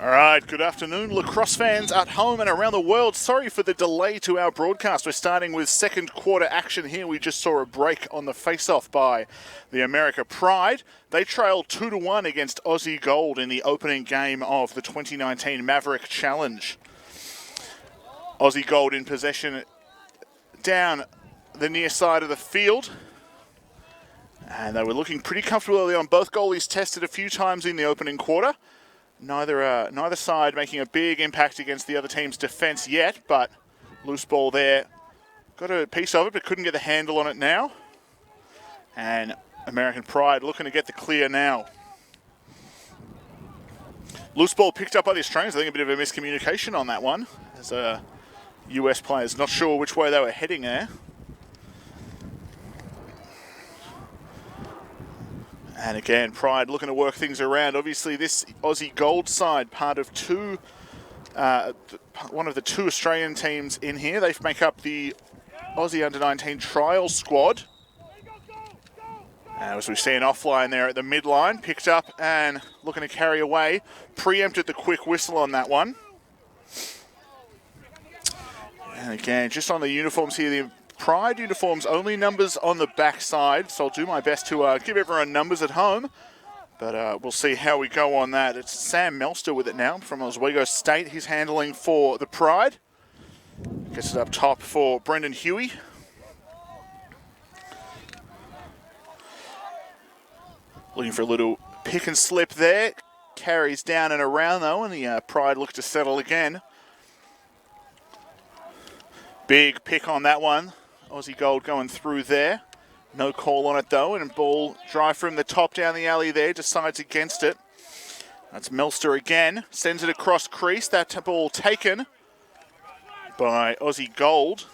All right, good afternoon, lacrosse fans at home and around the world. Sorry for the delay to our broadcast. We're starting with second quarter action here. We just saw a break on the face-off by the America Pride. They trailed 2-1 against Aussie Gold in the opening game of the 2019 Maverik Challenge. Aussie Gold in possession down the near side of the field. And they were looking pretty comfortable early on. Both goalies tested a few times in the opening quarter. Neither side making a big impact against the other team's defence yet, but loose ball there. Got a piece of it, but couldn't get the handle on it now. And American Pride looking to get the clear now. Loose ball picked up by the Australians. I think a bit of a miscommunication on that one, as US players not sure which way they were heading there. And again, Pride looking to work things around. Obviously, this Aussie Gold side, part of one of the two Australian teams in here. They make up the Aussie Under-19 trial squad. As we see an offline there at the midline, picked up and looking to carry away. Preempted the quick whistle on that one. And again, just on the uniforms here, the Pride uniforms, only numbers on the back side, so I'll do my best to give everyone numbers at home, but we'll see how we go on that. It's Sam Melster with it now from Oswego State. He's handling for the Pride. Gets it up top for Brendan Huey. Looking for a little pick and slip there. Carries down and around though, and the Pride look to settle again. Big pick on that one. Aussie Gold going through there. No call on it though, and ball drive from the top down the alley there, decides against it. That's Melster again, sends it across crease. That ball taken by Aussie Gold.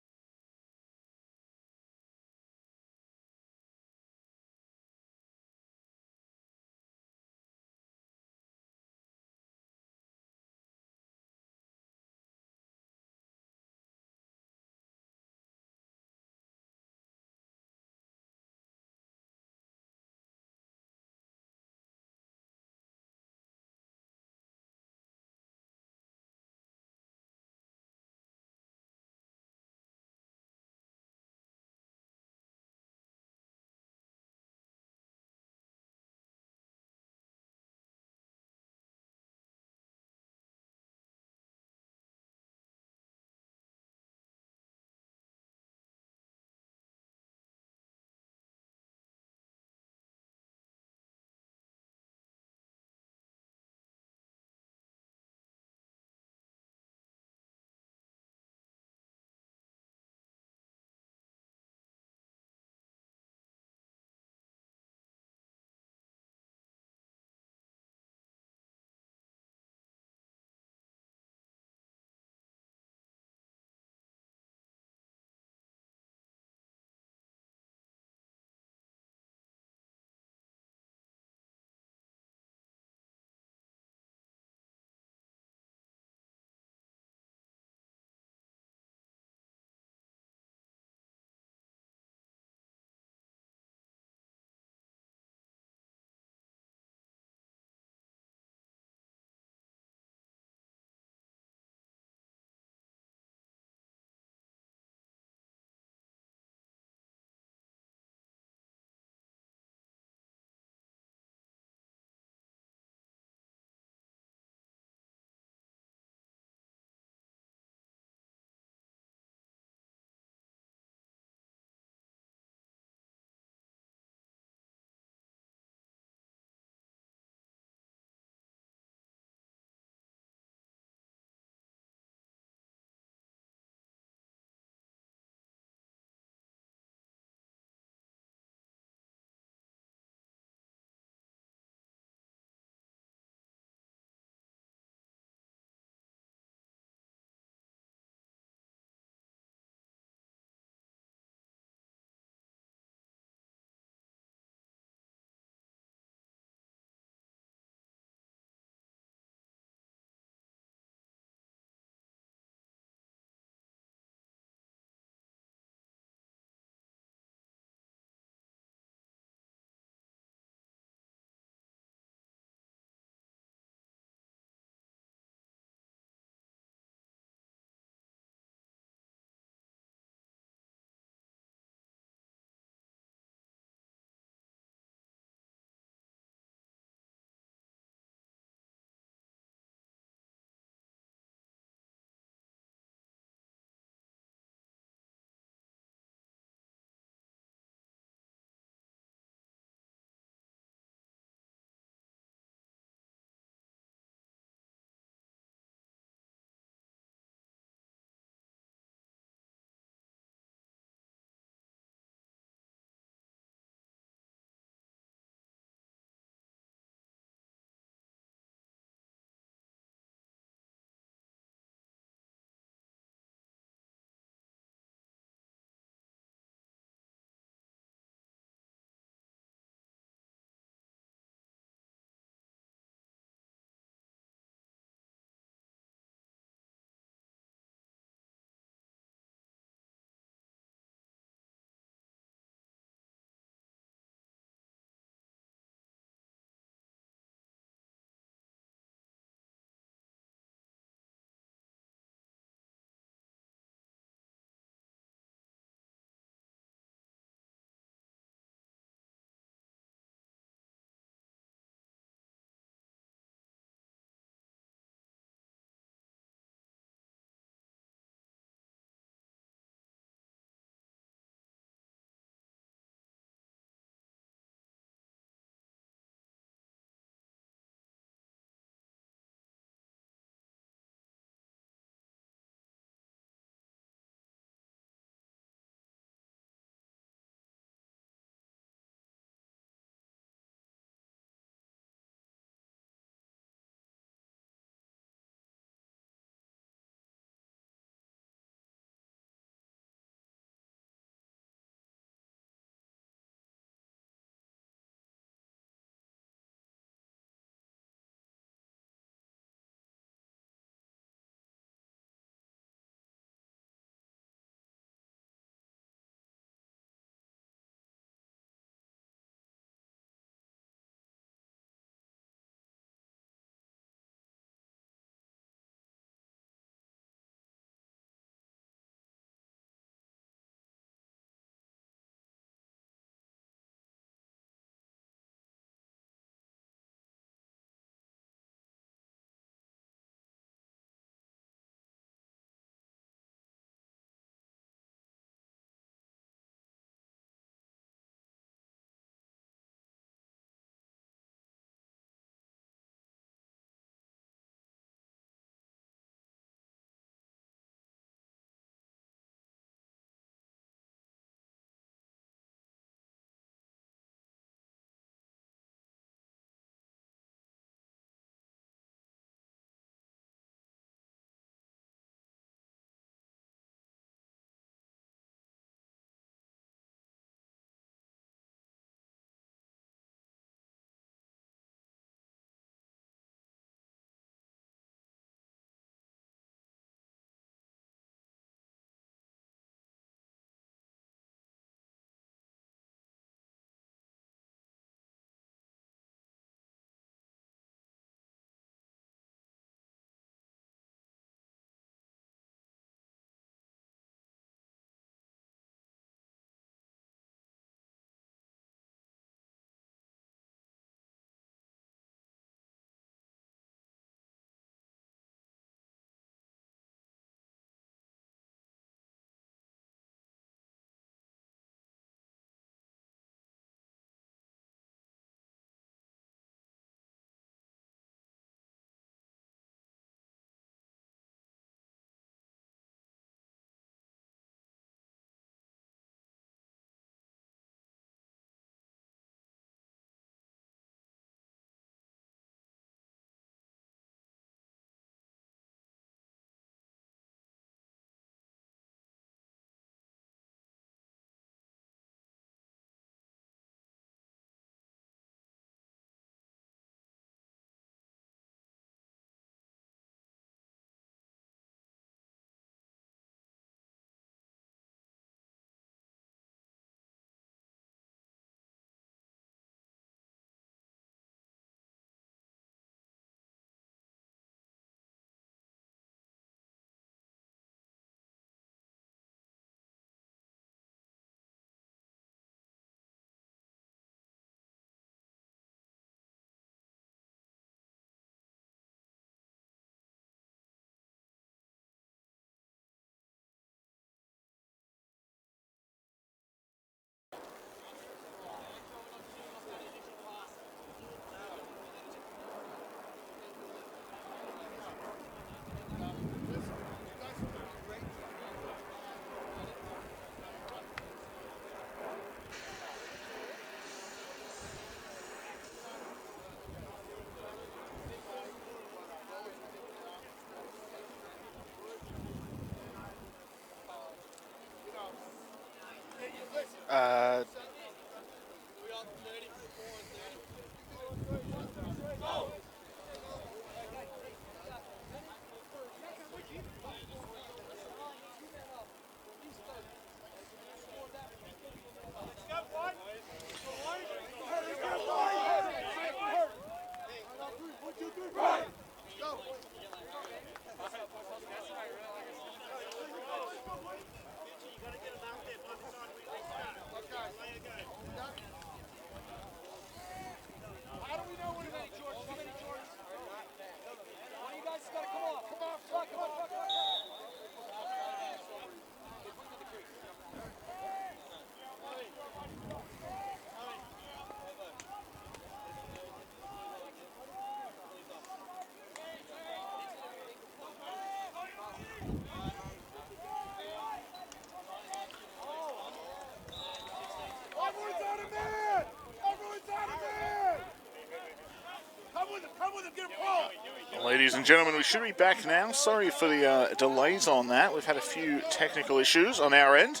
Ladies and gentlemen, we should be back now. Sorry for the delays on that. We've had a few technical issues on our end.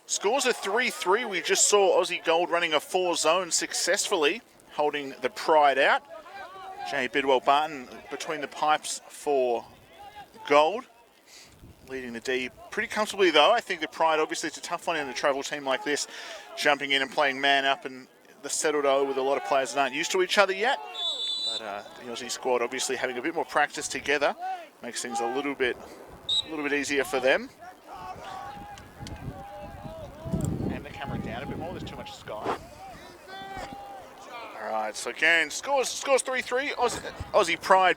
Scores are 3-3. We just saw Aussie Gold running a 4-zone successfully, holding the Pride out. Jay Bidwell Barton between the pipes for Gold, leading the D pretty comfortably though. I think the Pride, obviously it's a tough one in a travel team like this, jumping in and playing man up, and the settled O with a lot of players that aren't used to each other yet. But the Aussie squad obviously having a bit more practice together makes things a little bit easier for them. And the camera down a bit more, there's too much sky. Alright, so again, scores 3-3. Aussie Pride,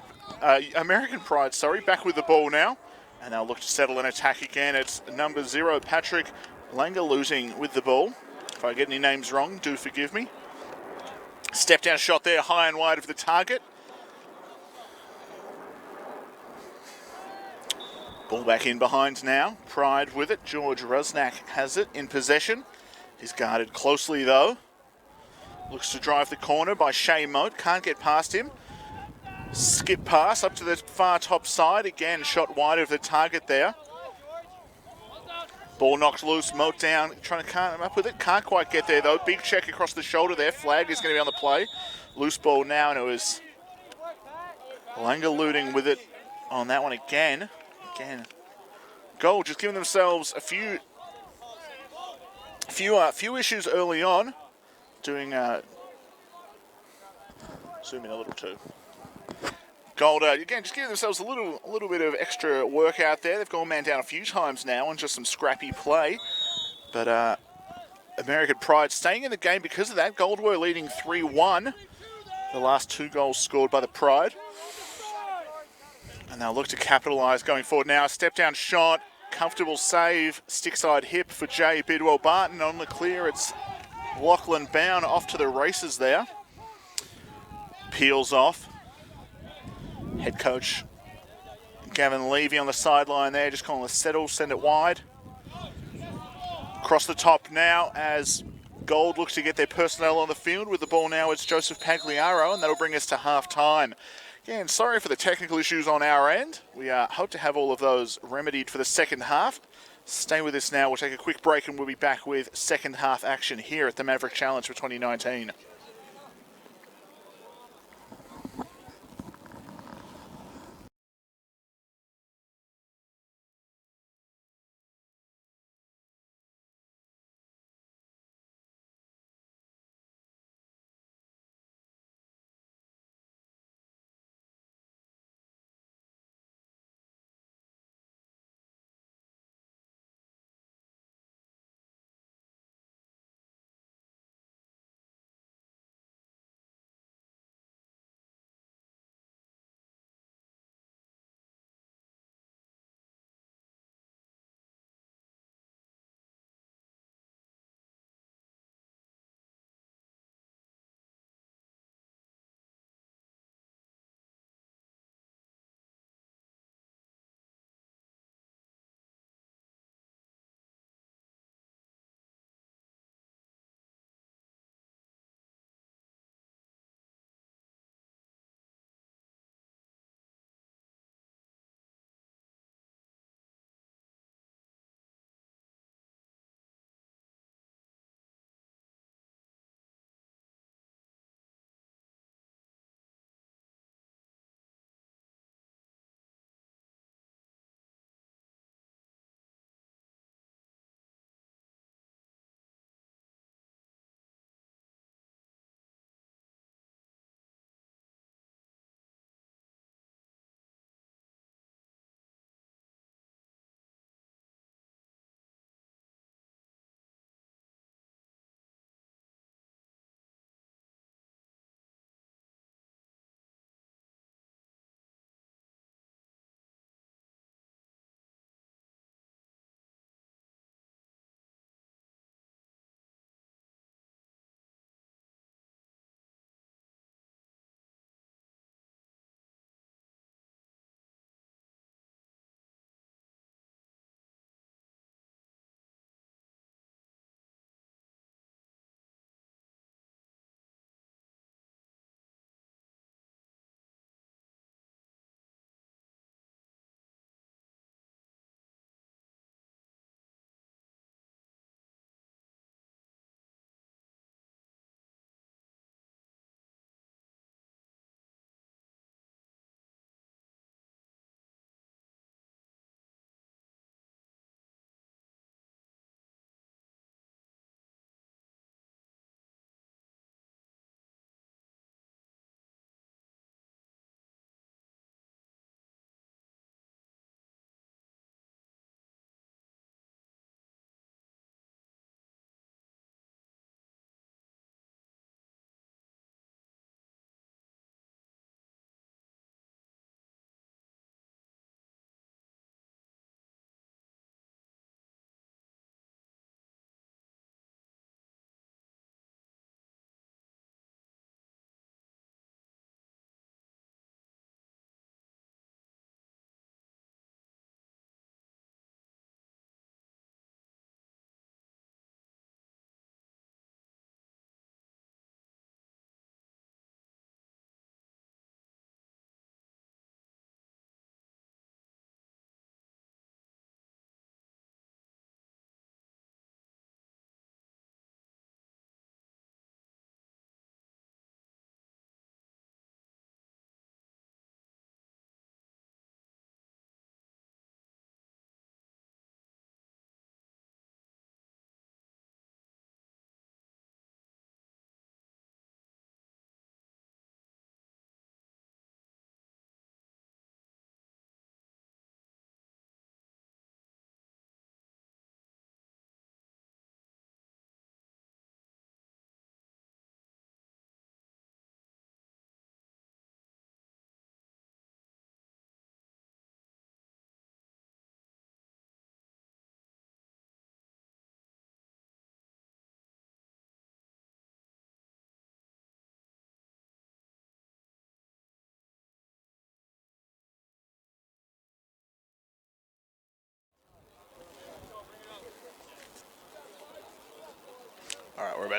American Pride, sorry, back with the ball now. And they'll look to settle an attack again. It's number 0, Patrick Langalooting with the ball. If I get any names wrong, do forgive me. Step down shot there, high and wide of the target. Ball back in behind now. Pride with it. George Rusnak has it in possession. He's guarded closely though. Looks to drive the corner by Shea Moat. Can't get past him. Skip pass up to the far top side. Again, shot wide of the target there. Ball knocked loose. Moat down. Trying to come up with it. Can't quite get there though. Big check across the shoulder there. Flag is going to be on the play. Loose ball now, and it was Langalooting with it on that one again. Gold just giving themselves a few issues early on. Doing zoom in a little too. Gold again just giving themselves a little bit of extra work out there. They've gone man down a few times now on just some scrappy play, but American Pride staying in the game because of that. Gold were leading 3-1. The last 2 goals scored by the Pride. And they'll look to capitalise going forward now. A step down shot, comfortable save, stick side hip for Jay Bidwell Barton. On the clear, it's Lachlan Bown off to the races there. Peels off. Head coach Gavin Levy on the sideline there, just calling a settle, send it wide. Across the top now as Gold looks to get their personnel on the field. With the ball now, it's Joseph Pagliaro, and that'll bring us to half-time. Again, sorry for the technical issues on our end. We hope to have all of those remedied for the second half. Stay with us now. We'll take a quick break and we'll be back with second half action here at the Maverik Challenge for 2019.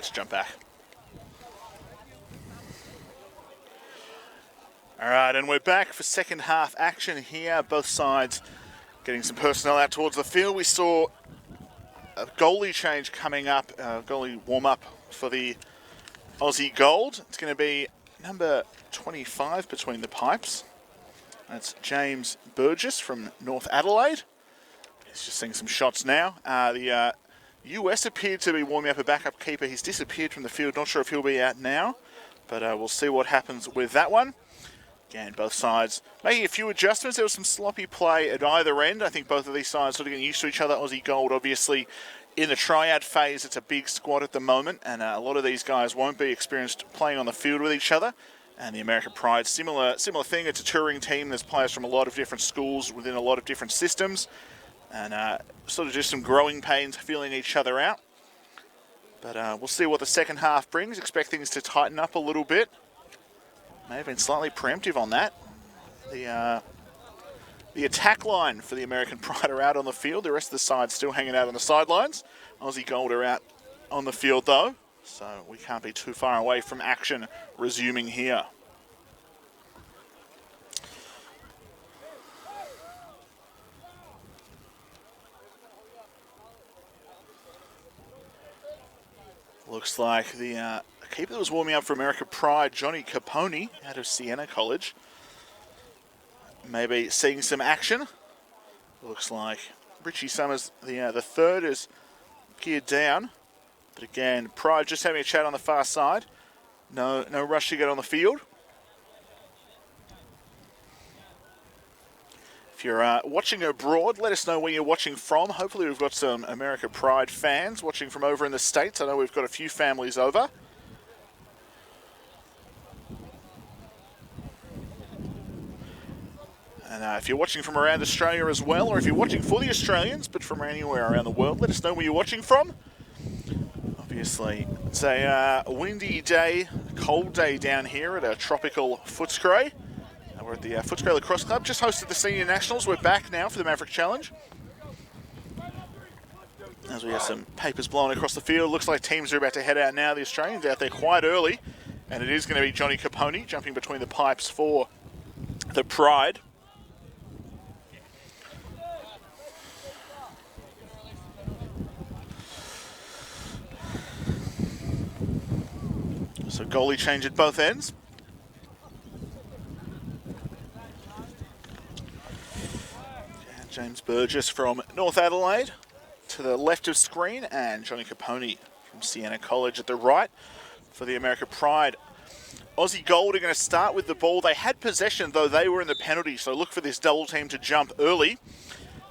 had to jump back. All right, and we're back for second half action here. Both sides getting some personnel out towards the field. We saw a goalie change coming up, goalie warm-up for the Aussie Gold. It's going to be number 25 between the pipes. That's James Burgess from North Adelaide. He's just seeing some shots now. The US appeared to be warming up a backup keeper. He's disappeared from the field. Not sure if he'll be out now, but we'll see what happens with that one. Again, both sides making a few adjustments. There was some sloppy play at either end. I think both of these sides sort of getting used to each other. Aussie Gold, obviously, in the tryout phase. It's a big squad at the moment, and a lot of these guys won't be experienced playing on the field with each other. And the American Pride, similar thing. It's a touring team. There's players from a lot of different schools within a lot of different systems, and sort of just some growing pains feeling each other out. But we'll see what the second half brings. Expect things to tighten up a little bit. May have been slightly preemptive on that. The attack line for the American Pride are out on the field. The rest of the side still hanging out on the sidelines. Aussie Gold are out on the field though, so we can't be too far away from action resuming here. Looks like the keeper that was warming up for American Pride, Johnny Capone, out of Siena College, maybe seeing some action. Looks like Richie Summers, the third, is geared down. But again, Pride just having a chat on the far side. No rush to get on the field. If you're watching abroad, let us know where you're watching from. Hopefully we've got some American Pride fans watching from over in the States. I know we've got a few families over. And if you're watching from around Australia as well, or if you're watching for the Australians, but from anywhere around the world, let us know where you're watching from. Obviously, it's a windy day, cold day down here at a tropical Footscray. We're at the Footscray Lacrosse Club, just hosted the Senior Nationals. We're back now for the Maverik Challenge. As we have some papers blowing across the field, looks like teams are about to head out now. The Australians out there quite early, and it is going to be Johnny Capone jumping between the pipes for the Pride. So goalie change at both ends. James Burgess from North Adelaide to the left of screen, and Johnny Capone from Siena College at the right for the American Pride. Aussie Gold are going to start with the ball. They had possession, though they were in the penalty, so look for this double team to jump early.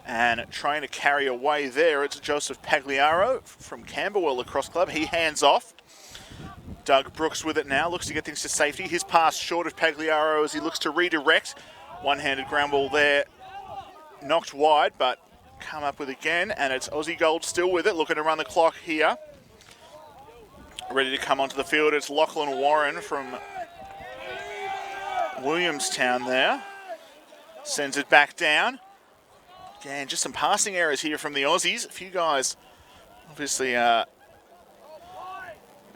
And trying to carry away there, it's Joseph Pagliaro from Camberwell Lacrosse Club. He hands off. Doug Brooks with it now, looks to get things to safety. His pass short of Pagliaro as he looks to redirect. One-handed ground ball there, knocked wide, but come up with again, and it's Aussie Gold still with it, looking to run the clock here. Ready to come onto the field, it's Lachlan Warren from Williamstown there. Sends it back down. Again, just some passing errors here from the Aussies. A few guys obviously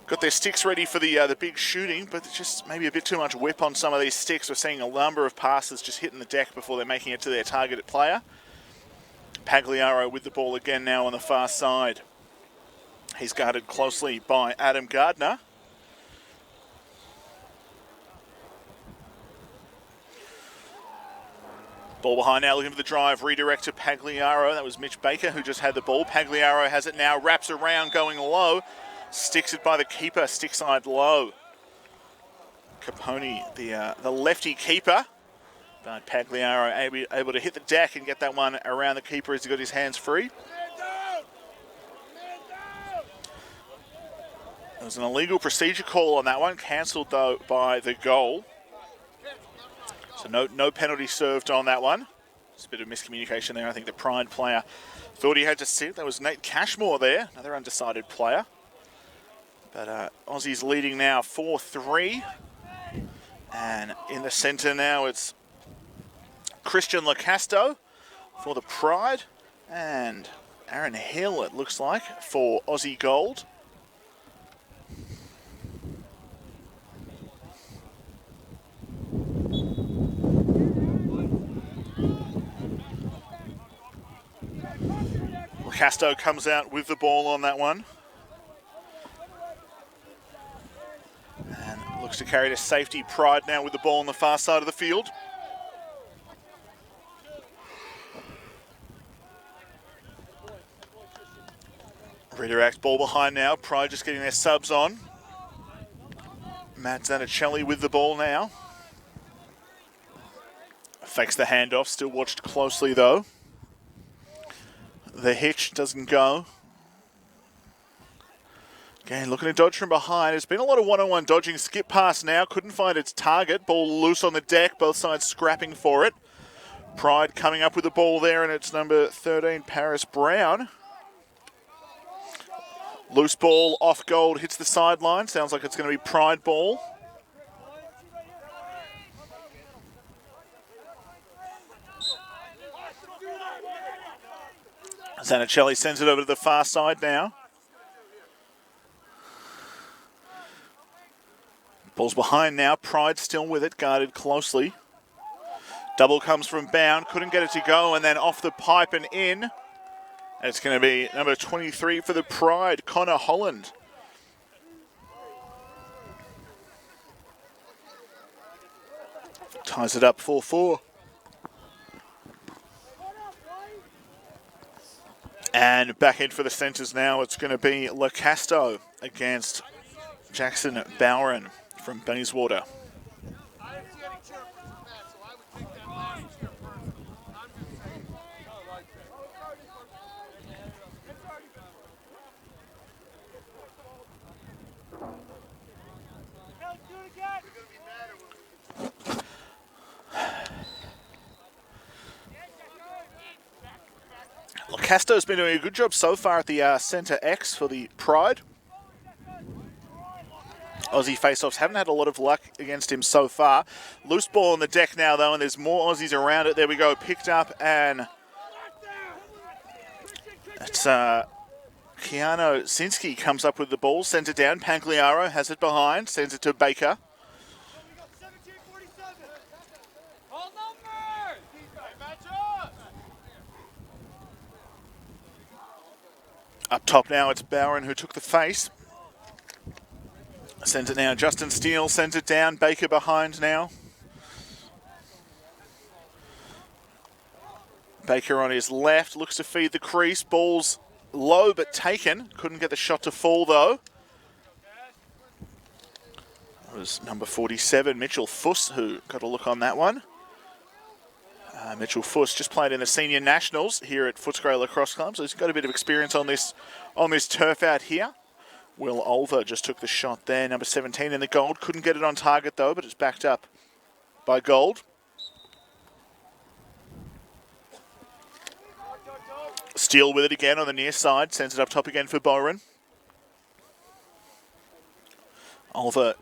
got their sticks ready for the big shooting, but just maybe a bit too much whip on some of these sticks. We're seeing a number of passes just hitting the deck before they're making it to their targeted player. Pagliaro with the ball again now on the far side. He's guarded closely by Adam Gardner. Ball behind now, looking for the drive, redirect to Pagliaro. That was Mitch Baker who just had the ball. Pagliaro has it now, wraps around, going low. Sticks it by the keeper, stick side low. Capone, the lefty keeper. But Pagliaro able to hit the deck and get that one around the keeper as he got his hands free. There was an illegal procedure call on that one, cancelled though by the goal. So no penalty served on that one. It's a bit of miscommunication there. I think the Pride player thought he had to sit. That was Nate Cashmore there, another undecided player. But Aussies leading now 4-3. And in the centre now it's Christian Lacasto for the Pride. And Aaron Hill, it looks like, for Aussie Gold. Casto comes out with the ball on that one. And looks to carry to safety. Pride now with the ball on the far side of the field. Redirect, ball behind now. Pride just getting their subs on. Matt Zanichelli with the ball now. Fakes the handoff, still watched closely though. The hitch doesn't go. Again, looking to dodge from behind. There's been a lot of one-on-one dodging. Skip pass now, couldn't find its target. Ball loose on the deck, both sides scrapping for it. Pride coming up with the ball there, and it's number 13, Paris Brown. Loose ball off Gold, hits the sideline. Sounds like it's going to be Pride ball. Zanichelli sends it over to the far side now. Ball's behind now. Pride still with it, guarded closely. Double comes from Bound, couldn't get it to go, and then off the pipe and in. And it's going to be number 23 for the Pride, Connor Holland. Ties it up 4-4. And back in for the centres now, it's going to be LaCasto against Jackson Bowron from Bayswater. Casto's been doing a good job so far at the centre X for the Pride. Aussie face-offs haven't had a lot of luck against him so far. Loose ball on the deck now, though, and there's more Aussies around it. There we go, picked up, and it's Keanu Sinski comes up with the ball, sends it down. Pangliaro has it behind, sends it to Baker. Up top now, it's Bowron who took the face. Sends it now. Justin Steele sends it down. Baker behind now. Baker on his left. Looks to feed the crease. Ball's low but taken. Couldn't get the shot to fall though. It was number 47, Mitchell Fuss, who got a look on that one. Mitchell Fuss just played in the Senior Nationals here at Footscray Lacrosse Club, so he's got a bit of experience on this turf out here. Will Olver just took the shot there, number 17 in the Gold. Couldn't get it on target though, but it's backed up by Gold. Steele with it again on the near side, sends it up top again for Byron. Olver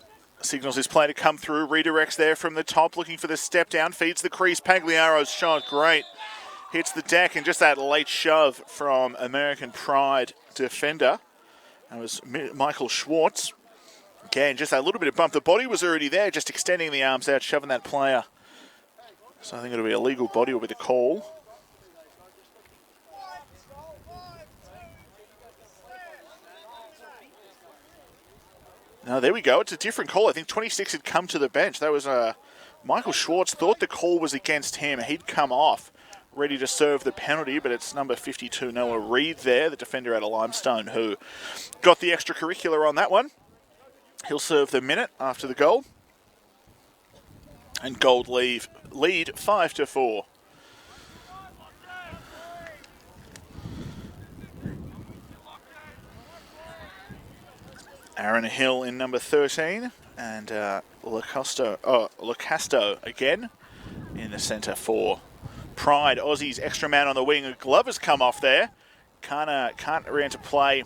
signals his play to come through, redirects there from the top, looking for the step down, feeds the crease. Pagliaro's shot, great. Hits the deck, and just that late shove from American Pride defender. That was Michael Schwartz. Again, just that little bit of bump. The body was already there, just extending the arms out, shoving that player. So I think it'll be a legal body will be the call. No, there we go. It's a different call. I think 26 had come to the bench. That was Michael Schwartz thought the call was against him. He'd come off, ready to serve the penalty, but it's number 52, Noah Reed there, the defender out of Limestone, who got the extracurricular on that one. He'll serve the minute after the goal. And Gold lead 5-4. Aaron Hill in number 13, and LaCasto again in the centre for Pride. Aussies extra man on the wing. A glove has come off there. Can't re-enter play,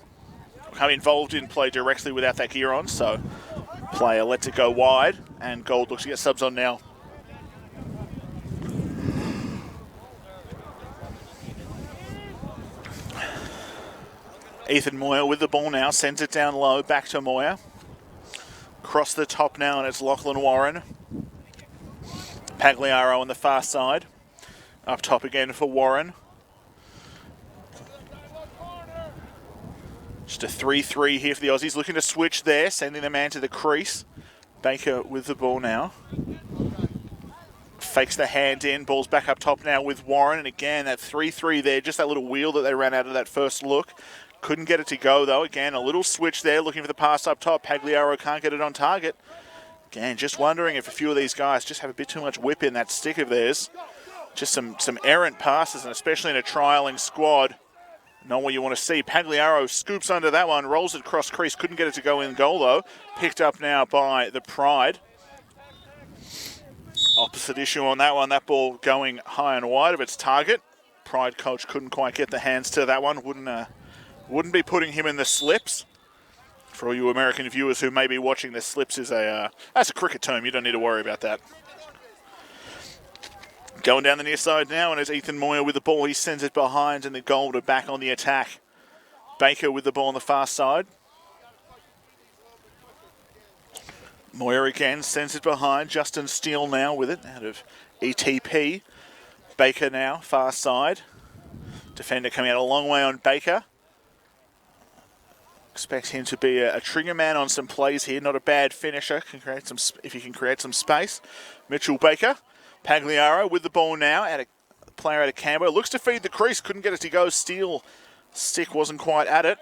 come involved in play directly without that gear on, so player lets it go wide, and Gold looks to get subs on now. Ethan Moyer with the ball now, sends it down low, back to Moyer. Across the top now, and it's Lachlan Warren. Pagliaro on the far side. Up top again for Warren. Just a 3-3 here for the Aussies. Looking to switch there, sending the man to the crease. Baker with the ball now. Fakes the hand in. Ball's back up top now with Warren. And again, that 3-3 there. Just that little wheel that they ran out of that first look. Couldn't get it to go, though. Again, a little switch there. Looking for the pass up top. Pagliaro can't get it on target. Again, just wondering if a few of these guys just have a bit too much whip in that stick of theirs. Just some errant passes, and especially in a trialling squad. Not what you want to see. Pagliaro scoops under that one, rolls it across crease. Couldn't get it to go in goal, though. Picked up now by the Pride. Opposite issue on that one. That ball going high and wide of its target. Pride coach couldn't quite get the hands to that one. Wouldn't be putting him in the slips. For all you American viewers who may be watching, the slips is that's a cricket term. You don't need to worry about that. Going down the near side now, and it's Ethan Moyer with the ball. He sends it behind, and the Gold are back on the attack. Baker with the ball on the far side. Moyer again sends it behind. Justin Steele now with it out of ETP. Baker now, far side. Defender coming out a long way on Baker. Expect him to be a trigger man on some plays here. Not a bad finisher. Can create some if he can create some space. Mitchell Baker. Pagliaro with the ball now. At a player out of Canberra. Looks to feed the crease. Couldn't get it to go. Steele stick wasn't quite at it.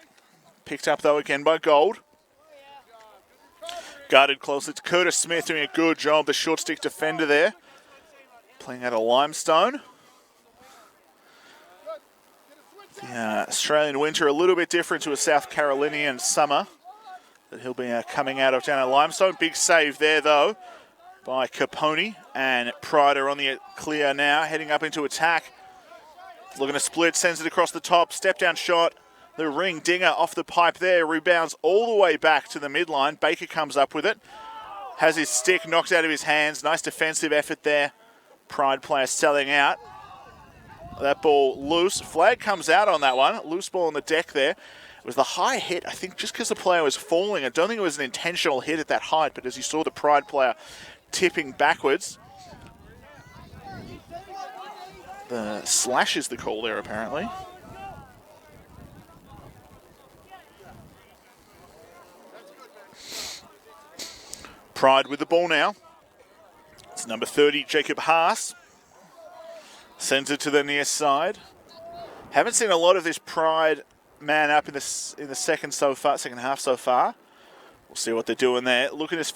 Picked up though again by Gold. Guarded closely to Curtis Smith, doing a good job. The short stick defender there. Playing out of Limestone. The Australian winter a little bit different to a South Carolinian summer that he'll be coming out of down at Limestone. Big save there though by Capone, and Pride are on the clear now, heading up into attack. Looking to split, sends it across the top, step down shot. The ring dinger off the pipe there, rebounds all the way back to the midline. Baker comes up with it, has his stick knocked out of his hands. Nice defensive effort there. Pride player selling out. That ball loose. Flag comes out on that one. Loose ball on the deck there. It was the high hit, I think, just because the player was falling. I don't think it was an intentional hit at that height, but as you saw the Pride player tipping backwards. The slash is the call there, apparently. Pride with the ball now. It's number 30, Jacob Haas. Sends it to the near side. Haven't seen a lot of this Pride man up in the second half so far. We'll see what they're doing there. Look at this.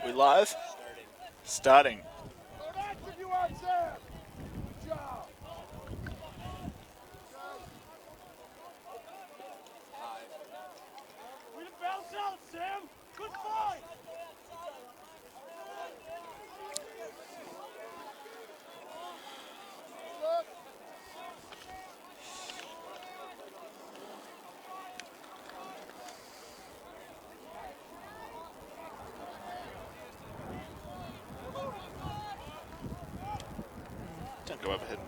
We live? Starting. Don't go overhead.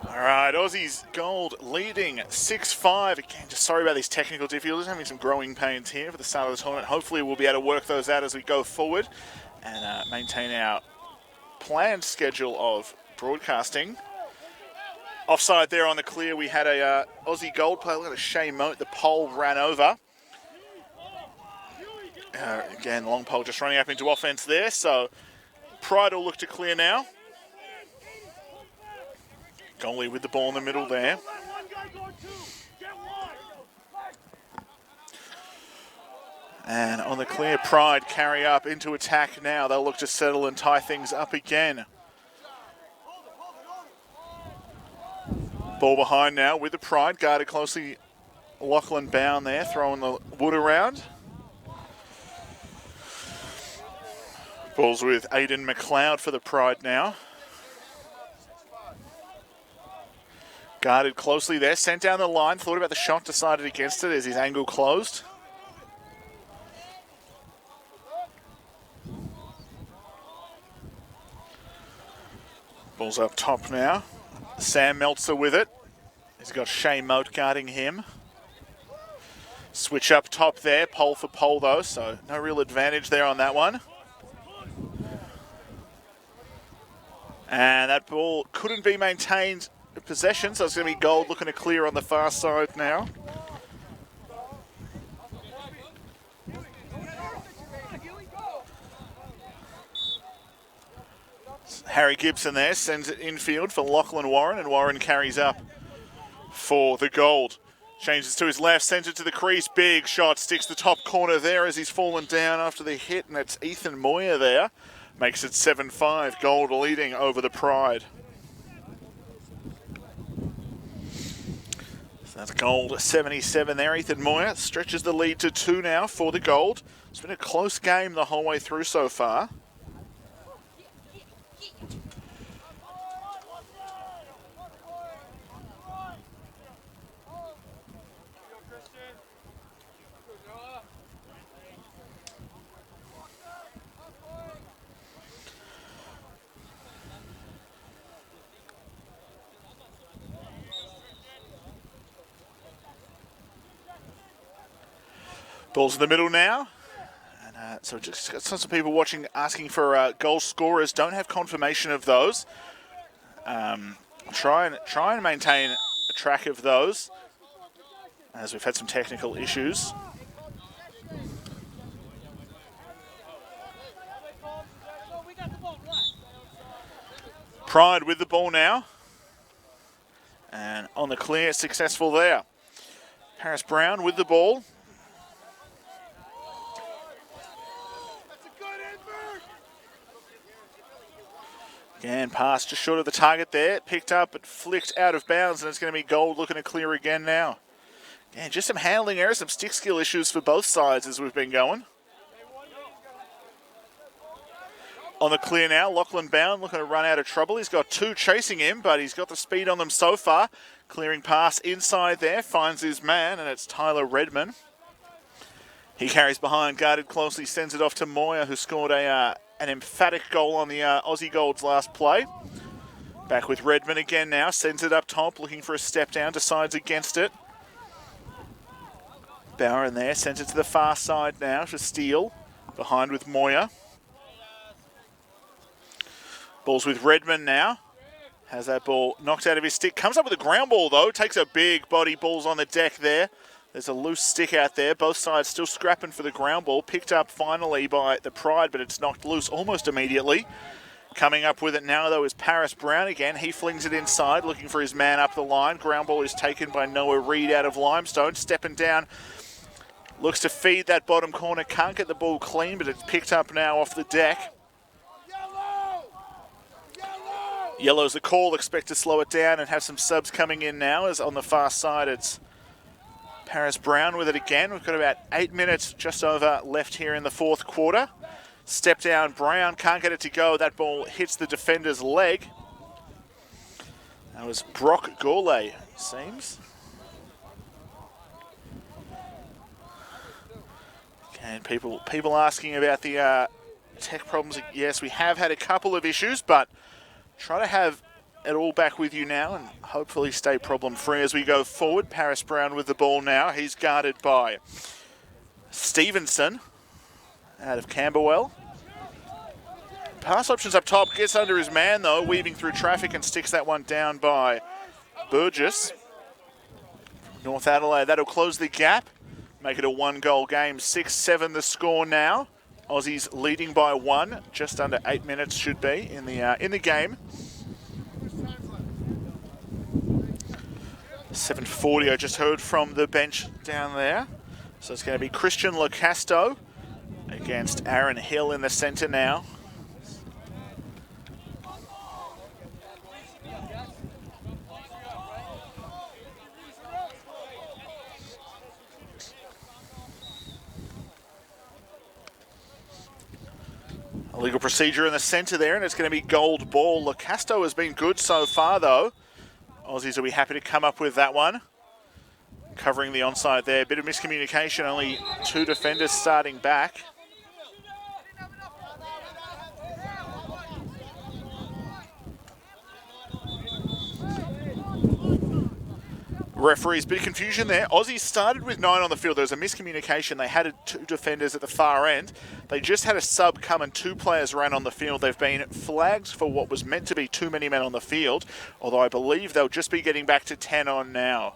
All right, Aussies Gold leading 6-5. Again, just sorry about these technical difficulties. Having some growing pains here for the start of the tournament. Hopefully we'll be able to work those out as we go forward and maintain our planned schedule of broadcasting. Offside there on the clear, we had a Aussie Gold player. Look at a Shea Moat. The pole ran over. Again, long pole just running up into offense there. So Pride will look to clear now. Goalie with the ball in the middle there. And on the clear, Pride carry up into attack now. They'll look to settle and tie things up again. Ball behind now with the Pride, guarded closely. Lachlan Bound there, throwing the wood around. Ball's with Aidan McLeod for the Pride now. Guarded closely there, sent down the line, thought about the shot, decided against it as his angle closed. Ball's up top now. Sam Meltzer with it. He's got Shea Moat guarding him. Switch up top there, pole for pole though, so no real advantage there on that one. And that ball couldn't be maintained in possession, so it's going to be Gold looking to clear on the far side now. Harry Gibson there sends it infield for Lachlan Warren, and Warren carries up for the Gold. Changes to his left, sends it to the crease. Big shot, sticks the top corner there as he's fallen down after the hit, and it's Ethan Moyer there. Makes it 7-5, Gold leading over the Pride. So that's Gold 77 there. Ethan Moyer stretches the lead to 2 now for the Gold. It's been a close game the whole way through so far. Ball's in the middle now. And so just got some people watching asking for goal scorers. Don't have confirmation of those. Try and maintain a track of those as we've had some technical issues. Pride with the ball now. And on the clear, successful there. Paris Brown with the ball. Again, pass just short of the target there. Picked up but flicked out of bounds, and it's going to be Gold looking to clear again now. Yeah, just some handling errors, some stick skill issues for both sides as we've been going. On the clear now, Lachlan Bound looking to run out of trouble. He's got 2 chasing him, but he's got the speed on them so far. Clearing pass inside there, finds his man, and it's Tyler Redman. He carries behind, guarded closely, sends it off to Moyer, who scored an emphatic goal on the Aussie Gold's last play. Back with Redman again now, sends it up top, looking for a step down, decides against it. Bauer in there, sends it to the far side now to Steele, behind with Moyer. Ball's with Redman now. Has that ball knocked out of his stick. Comes up with a ground ball though. Takes a big body. Ball's on the deck there. There's a loose stick out there. Both sides still scrapping for the ground ball. Picked up finally by the Pride, but it's knocked loose almost immediately. Coming up with it now, though, is Paris Brown again. He flings it inside, looking for his man up the line. Ground ball is taken by Noah Reid out of Limestone. Stepping down, looks to feed that bottom corner. Can't get the ball clean, but it's picked up now off the deck. Yellow's the call. Expect to slow it down and have some subs coming in now. As on the far side, it's Paris Brown with it again. We've got about 8 minutes just over left here in the fourth quarter. Step down, Brown can't get it to go. That ball hits the defender's leg. That was Brock Gourlay, seems. And people asking about the tech problems. Yes, we have had a couple of issues, but try to have it all back with you now and hopefully stay problem-free as we go forward. Paris Brown with the ball now. He's guarded by Stevenson out of Camberwell. Pass options up top. Gets under his man, though, weaving through traffic and sticks that one down by Burgess. North Adelaide, that'll close the gap. Make it a one-goal game. 6-7 the score now. Aussies leading by 1. Just under 8 minutes should be in the game. 7:40, I just heard from the bench down there. So it's going to be Christian Locasto against Aaron Hill in the centre now. A legal procedure in the centre there, and it's going to be gold ball. Locasto has been good so far, though. Aussies will be happy to come up with that one. Covering the onside there. Bit of miscommunication, only 2 defenders starting back. Referees, bit of confusion there. Aussies started with 9 on the field. There was a miscommunication. They had 2 defenders at the far end. They just had a sub come and 2 players ran on the field. They've been flagged for what was meant to be too many men on the field, although I believe they'll just be getting back to 10 on now.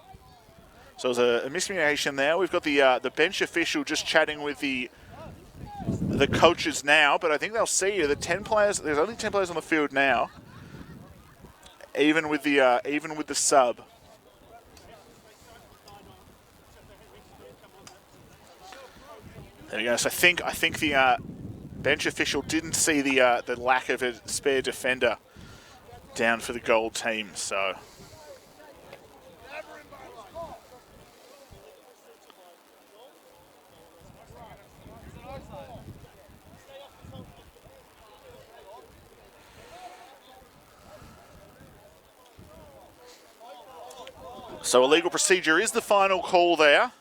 So there's a miscommunication there. We've got the bench official just chatting with the coaches now, but I think they'll see the 10 players. There's only 10 players on the field now, even with the sub. There we go. So I think the bench official didn't see the lack of a spare defender down for the gold team. So a legal procedure is the final call there.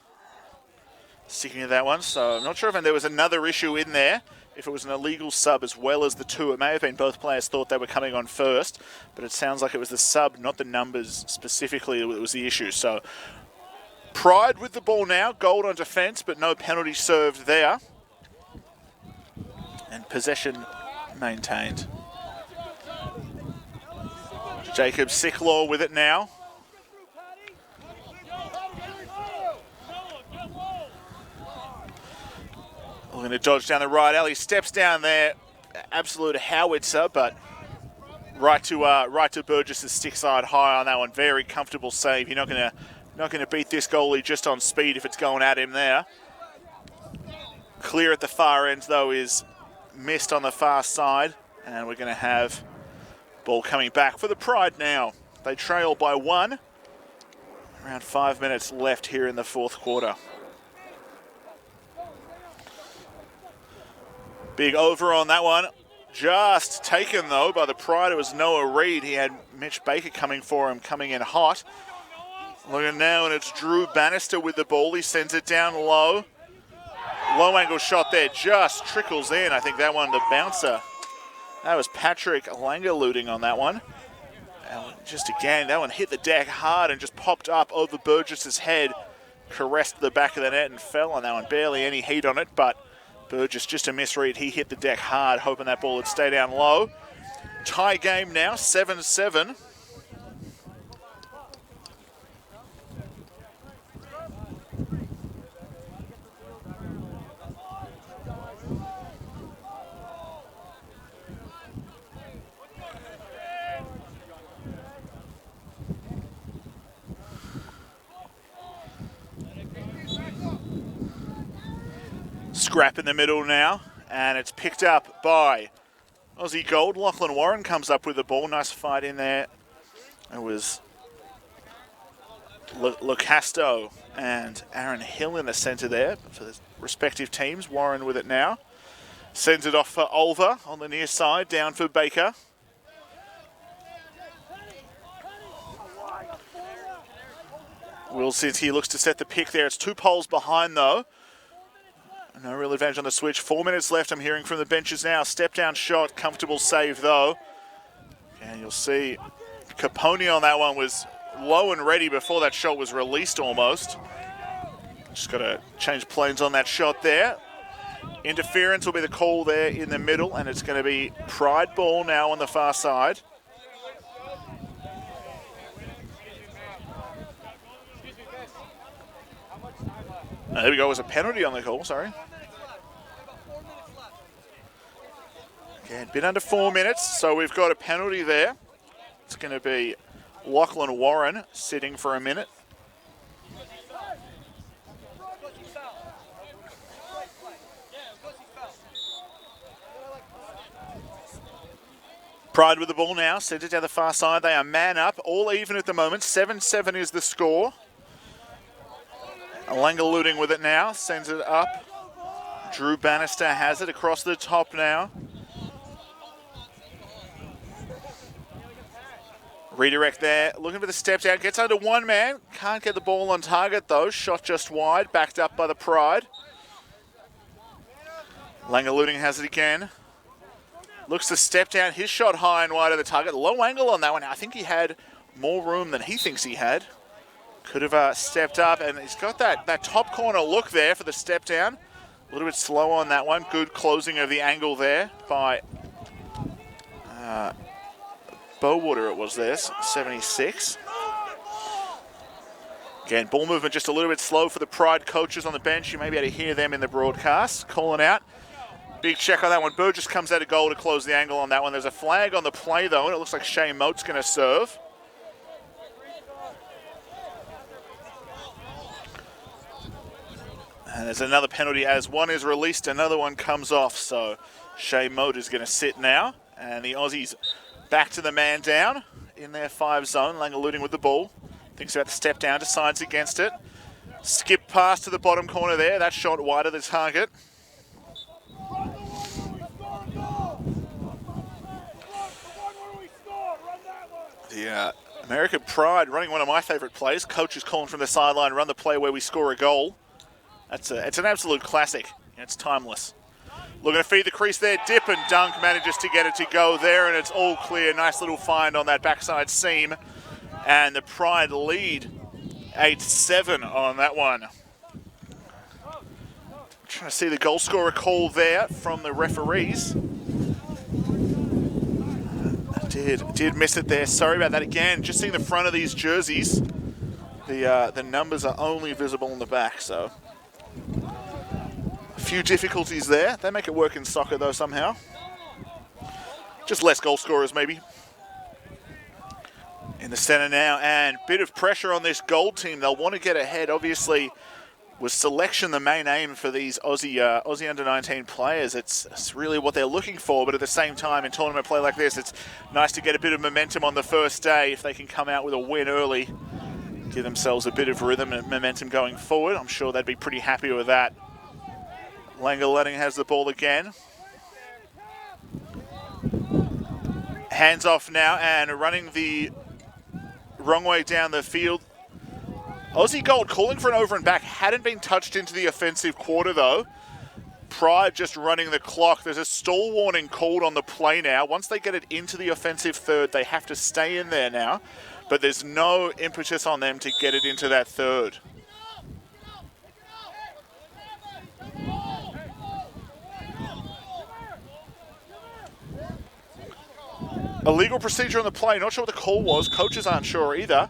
Sticking to that one, so I'm not sure if there was another issue in there. If it was an illegal sub as well as the 2, it may have been both players thought they were coming on first, but it sounds like it was the sub, not the numbers specifically, it was the issue. So Pride with the ball now, gold on defence, but no penalty served there. And possession maintained. Jacob Sicklaw with it now. Going to dodge down the right alley, steps down there, absolute howitzer, but right to Burgess's stick side high on that one. Very comfortable save. You're not going to beat this goalie just on speed if it's going at him there. Clear at the far end though is missed on the far side, and we're going to have ball coming back for the Pride now. They trail by 1. Around 5 minutes left here in the fourth quarter. Big over on that one. Just taken, though, by the Pride. It was Noah Reid. He had Mitch Baker coming for him, coming in hot. Looking now, and it's Drew Bannister with the ball. He sends it down low. Low angle shot there. Just trickles in. I think that one, the bouncer. That was Patrick Langalooting on that one. And just again, that one hit the deck hard and just popped up over Burgess's head. Caressed the back of the net and fell on that one. Barely any heat on it, but Burgess, just a misread. He hit the deck hard, hoping that ball would stay down low. Tie game now, 7-7. Scrap in the middle now, and it's picked up by Aussie Gold. Lachlan Warren comes up with the ball. Nice fight in there. It was Lucasto and Aaron Hill in the centre there for the respective teams. Warren with it now. Sends it off for Olver on the near side, down for Baker. Will sits here, looks to set the pick there. It's 2 poles behind though. No real advantage on the switch. 4 minutes left, I'm hearing from the benches now. Step down shot, comfortable save though. And you'll see Capone on that one was low and ready before that shot was released almost. Just got to change planes on that shot there. Interference will be the call there in the middle, and it's going to be Pride ball now on the far side. There we go, it was a penalty on the call, sorry. Again, a bit under 4 minutes, so we've got a penalty there. It's going to be Lachlan Warren sitting for a minute. Pride with the ball now, sent it down the far side. They are man up, all even at the moment. 7-7 is the score. Langaluding with it now, sends it up. Drew Bannister has it across the top now. Redirect there, looking for the step down, gets under one man. Can't get the ball on target though, shot just wide, backed up by the Pride. Langaluding has it again. Looks to step down, his shot high and wide of the target. Low angle on that one. I think he had more room than he thinks he had. Could have stepped up, and he's got that top corner look there for the step down. A little bit slow on that one. Good closing of the angle there by Bowater it was there, 76. Again, ball movement just a little bit slow for the Pride coaches on the bench. You may be able to hear them in the broadcast calling out. Big check on that one. Burgess comes out of goal to close the angle on that one. There's a flag on the play though, and it looks like Shane Mote's going to serve. And there's another penalty as one is released, another one comes off. So Shane Mote is going to sit now, and the Aussies back to the man down in their 5 zone. Langaluding with the ball. Thinks about the step down, decides against it. Skip pass to the bottom corner there. That shot wide of the target. The American Pride running one of my favourite plays. Coach is calling from the sideline, run the play where we score a goal. It's an absolute classic. It's timeless. Looking to feed the crease there. Dip and dunk, manages to get it to go there, and it's all clear. Nice little find on that backside seam. And the Pride lead 8-7 on that one. Trying to see the goal scorer call there from the referees. Did miss it there. Sorry about that again. Just seeing the front of these jerseys. The numbers are only visible on the back, so a few difficulties there. They make it work in soccer though somehow. Just less goal scorers maybe. In the centre now, and bit of pressure on this Gold team. They'll want to get ahead. Obviously, was selection the main aim for these Aussie under-19 players? It's really what they're looking for, but at the same time, in tournament play like this, it's nice to get a bit of momentum on the first day if they can come out with a win early, give themselves a bit of rhythm and momentum going forward. I'm sure they'd be pretty happy with that. Langaluding has the ball again. Hands off now, and running the wrong way down the field. Aussie Gold calling for an over and back. Hadn't been touched into the offensive quarter though. Pride just running the clock. There's a stall warning called on the play now. Once they get it into the offensive third, they have to stay in there now. But there's no impetus on them to get it into that third. Illegal procedure on the play. Not sure what the call was. Coaches aren't sure either.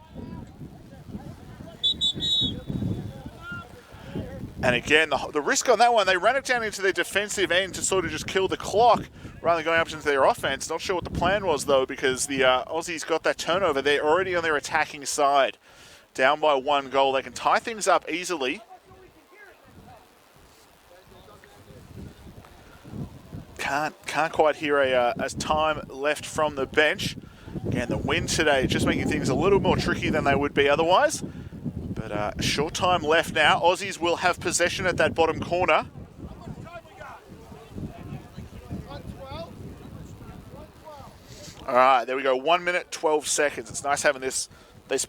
And again, the risk on that one, they ran it down into their defensive end to sort of just kill the clock rather than going up into their offense. Not sure what the plan was, though, because the Aussies got that turnover. They're already on their attacking side. Down by 1 goal. They can tie things up easily. Can't quite hear a time left from the bench. Again, the wind today just making things a little more tricky than they would be otherwise. But a short time left now. Aussies will have possession at that bottom corner. All right, there we go. 1 minute, 12 seconds. It's nice having this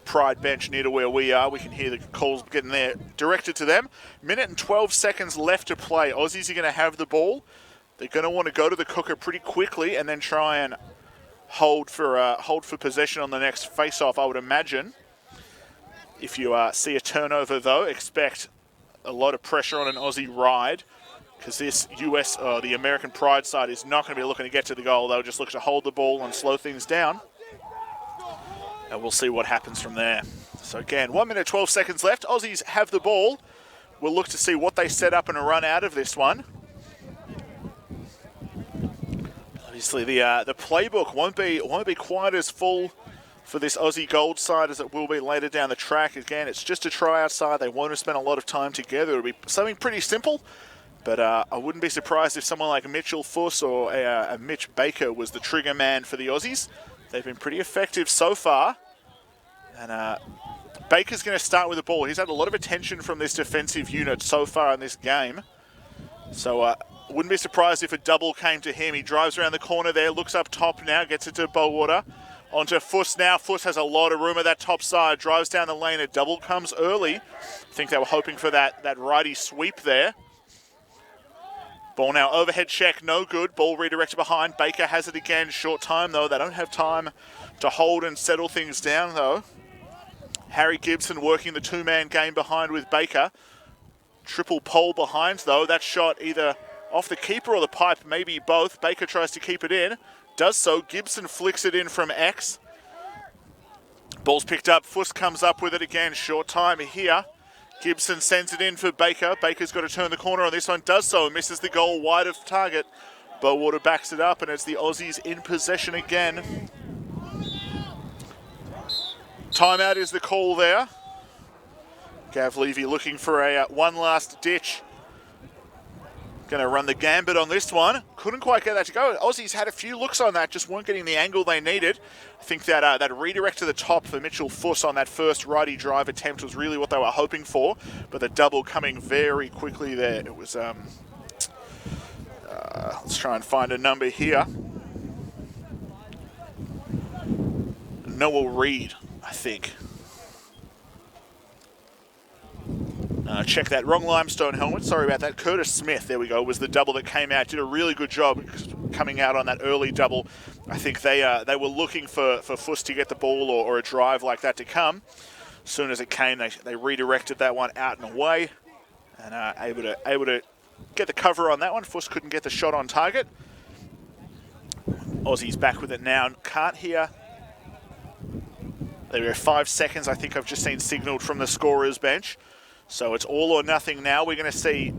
Pride bench near to where we are. We can hear the calls getting there directed to them. Minute and 12 seconds left to play. Aussies are going to have the ball. They're going to want to go to the cooker pretty quickly and then try and hold for possession on the next face-off, I would imagine. If you see a turnover, though, expect a lot of pressure on an Aussie ride, because this the American Pride side is not going to be looking to get to the goal. They'll just look to hold the ball and slow things down. And we'll see what happens from there. So again, 1 minute, 12 seconds left. Aussies have the ball. We'll look to see what they set up and run out of this one. Obviously, the playbook won't be quite as full for this Aussie Gold side as it will be later down the track. Again, it's just a tryout side. They won't have spent a lot of time together. It'll be something pretty simple. But I wouldn't be surprised if someone like Mitchell Fuss or a Mitch Baker was the trigger man for the Aussies. They've been pretty effective so far. And Baker's going to start with the ball. He's had a lot of attention from this defensive unit so far in this game. So wouldn't be surprised if a double came to him. He drives around the corner there, looks up top now, gets it to Bowater. Onto Fuss now. Fuss has a lot of room at that top side. Drives down the lane. A double comes early. I think they were hoping for that righty sweep there. Ball now overhead check, no good. Ball redirected behind. Baker has it again. Short time though. They don't have time to hold and settle things down though. Harry Gibson working the two-man game behind with Baker. Triple pole behind though. That shot either off the keeper or the pipe, maybe both. Baker tries to keep it in. Does so. Gibson flicks it in from X. Ball's picked up. Fuss comes up with it again. Short time here. Gibson sends it in for Baker. Baker's got to turn the corner on this one. Does so. Misses the goal wide of target. Bowater backs it up and it's the Aussies in possession again. Timeout is the call there. Gav Levy looking for a one last ditch. Going to run the gambit on this one. Couldn't quite get that to go. Aussies had a few looks on that, just weren't getting the angle they needed. I think that redirect to the top for Mitchell Fuss on that first righty drive attempt was really what they were hoping for, but the double coming very quickly there. It was, let's try and find a number here. Noah Reed, I think. Check that. Wrong limestone helmet. Sorry about that. Curtis Smith, there we go, was the double that came out. Did a really good job coming out on that early double. I think they were looking for Fuss to get the ball or a drive like that to come. As soon as it came, they redirected that one out and away. And able to get the cover on that one. Fuss couldn't get the shot on target. Aussies back with it now. Can't hear. There we go. 5 seconds, I think I've just seen signalled from the scorer's bench. So it's all or nothing now. We're going to see.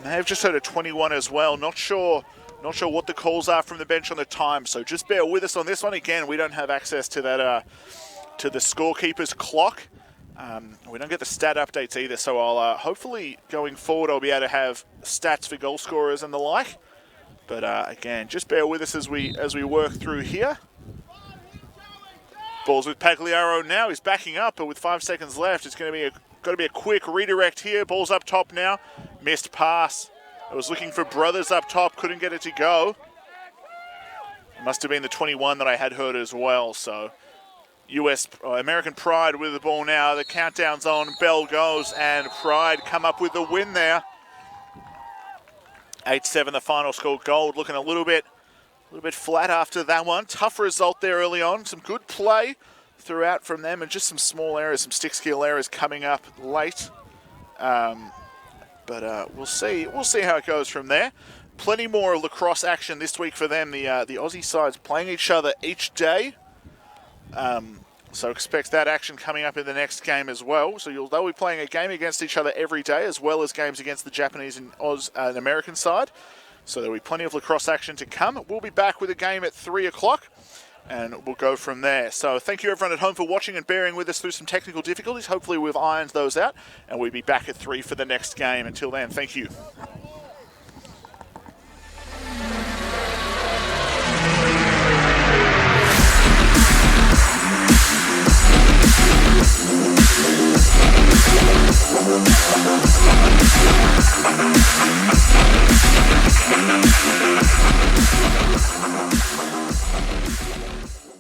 May have just heard a 21 as well. Not sure what the calls are from the bench on the time. So just bear with us on this one. Again, we don't have access to that to the scorekeeper's clock. We don't get the stat updates either. So I'll hopefully going forward I'll be able to have stats for goal scorers and the like. But again, just bear with us as we work through here. Ball's with Pagliaro now. He's backing up, but with 5 seconds left, it's going to be got to be a quick redirect here. Ball's up top now. Missed pass. I was looking for Brothers up top. Couldn't get it to go. Must have been the 21 that I had heard as well. So American Pride with the ball now. The countdown's on. Bell goes, and Pride come up with the win there. 8-7 the final score. Gold looking a little bit flat after that one. Tough result there early on. Some good play throughout from them, and just some small errors, some stick skill errors coming up late. But we'll see how it goes from there. Plenty more lacrosse action this week for them. The Aussie sides playing each other each day. So expect that action coming up in the next game as well. So they'll be playing a game against each other every day, as well as games against the Japanese and American side. So there'll be plenty of lacrosse action to come. We'll be back with a game at 3 o'clock. and we'll go from there. So thank you everyone at home for watching and bearing with us through some technical difficulties. Hopefully we've ironed those out, and we'll be back at 3 for the next game. Until then, thank you.